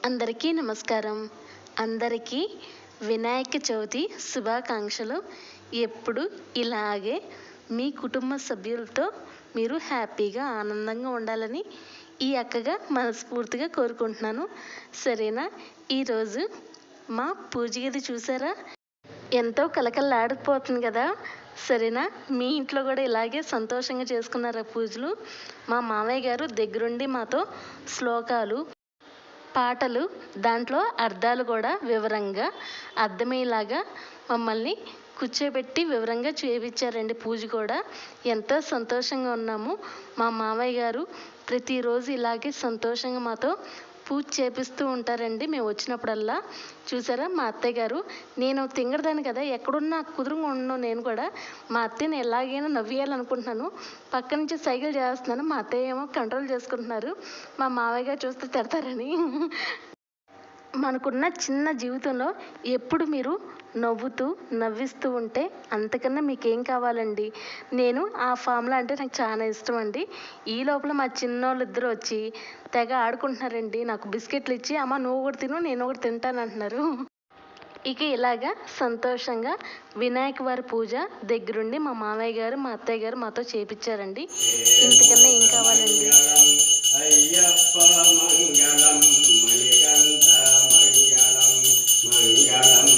అందరికీ నమస్కారం. అందరికీ వినాయక చవితి శుభాకాంక్షలు. ఎప్పుడు ఇలాగే మీ కుటుంబ సభ్యులతో మీరు హ్యాపీగా ఆనందంగా ఉండాలని ఈ అక్కగా మనస్ఫూర్తిగా కోరుకుంటున్నాను. సరేనా? ఈరోజు మా పూజ గది చూసారా, ఎంతో కలకల్లాడిపోతుంది కదా. సరేనా? మీ ఇంట్లో కూడా ఇలాగే సంతోషంగా చేసుకున్నారా పూజలు? మా మామయ్య గారు దగ్గరుండి మాతో శ్లోకాలు, పాటలు, దాంట్లో అర్థాలు కూడా వివరంగా అర్థమయ్యేలాగా మమ్మల్ని కూర్చోబెట్టి వివరంగా చూపించారండి. పూజ కూడా ఎంతో సంతోషంగా ఉన్నాము. మా మామయ్య గారు ప్రతిరోజు ఇలాగే సంతోషంగా మాతో పూజ చేపిస్తూ ఉంటారండి మేము వచ్చినప్పుడల్లా. చూసారా, మా అత్తయ్య గారు, నేను తింగరదాన్ని కదా, ఎక్కడున్నా కుదురుగా ఉండను. నేను కూడా మా అత్తయ్యని ఎలాగైనా నవ్వేయాలనుకుంటున్నాను. పక్క నుంచి సైకిల్ చేస్తున్నాను, మా అత్తయ్య ఏమో కంట్రోల్ చేసుకుంటున్నారు. మా మామయ్య గారు చూస్తే తిడతారని. మనకున్న చిన్న జీవితంలో ఎప్పుడు మీరు నవ్విస్తూ ఉంటే అంతకన్నా మీకేం కావాలండి. నేను ఆ ఫార్ములా అంటే నాకు చాలా ఇష్టం అండి. ఈ లోపల మా చిన్నోళ్ళు ఇద్దరు వచ్చి తెగ ఆడుకుంటున్నారండి. నాకు బిస్కెట్లు ఇచ్చి, అమ్మ నువ్వు ఒకటి తిను, నేను ఒకటి తింటాను అంటున్నారు. ఇక ఇలాగా సంతోషంగా వినాయక వారి పూజ దగ్గరుండి మా మామయ్య గారు, మా అత్తయ్య గారు మాతో చేపించారండి. ఇంతకన్నా ఏం కావాలండి. అయ్యప్ప మంగళం మణికంఠ మంగళం మంగళం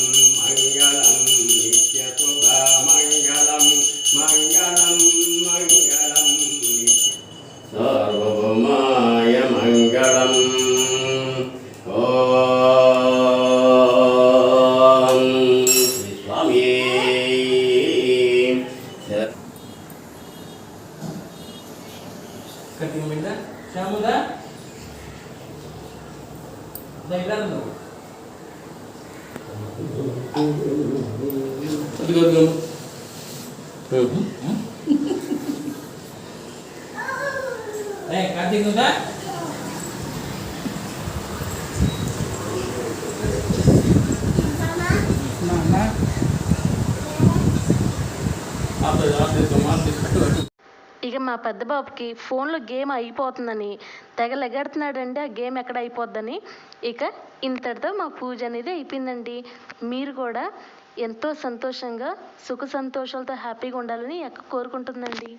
నిత్య శుభ మంగళం మంగళం మంగళం సర్వభౌమాయ మంగళం. ఓం స్వామి. Keting minta, siapa dah? Dah hilang tu. Tapi kau belum. Keting tu dah? Mana? Apa teman di ఇక మా పెద్ద బాబుకి ఫోన్లో గేమ్ అయిపోతుందని తెగ లెగడుతున్నాడండి. ఆ గేమ్ ఎక్కడ అయిపోద్దని. ఇక ఇంతటితో మా పూజ అనేది అయిపోయిందండి. మీరు కూడా ఎంతో సంతోషంగా సుఖ సంతోషాలతో హ్యాపీగా ఉండాలని కోరుకుంటుందండి.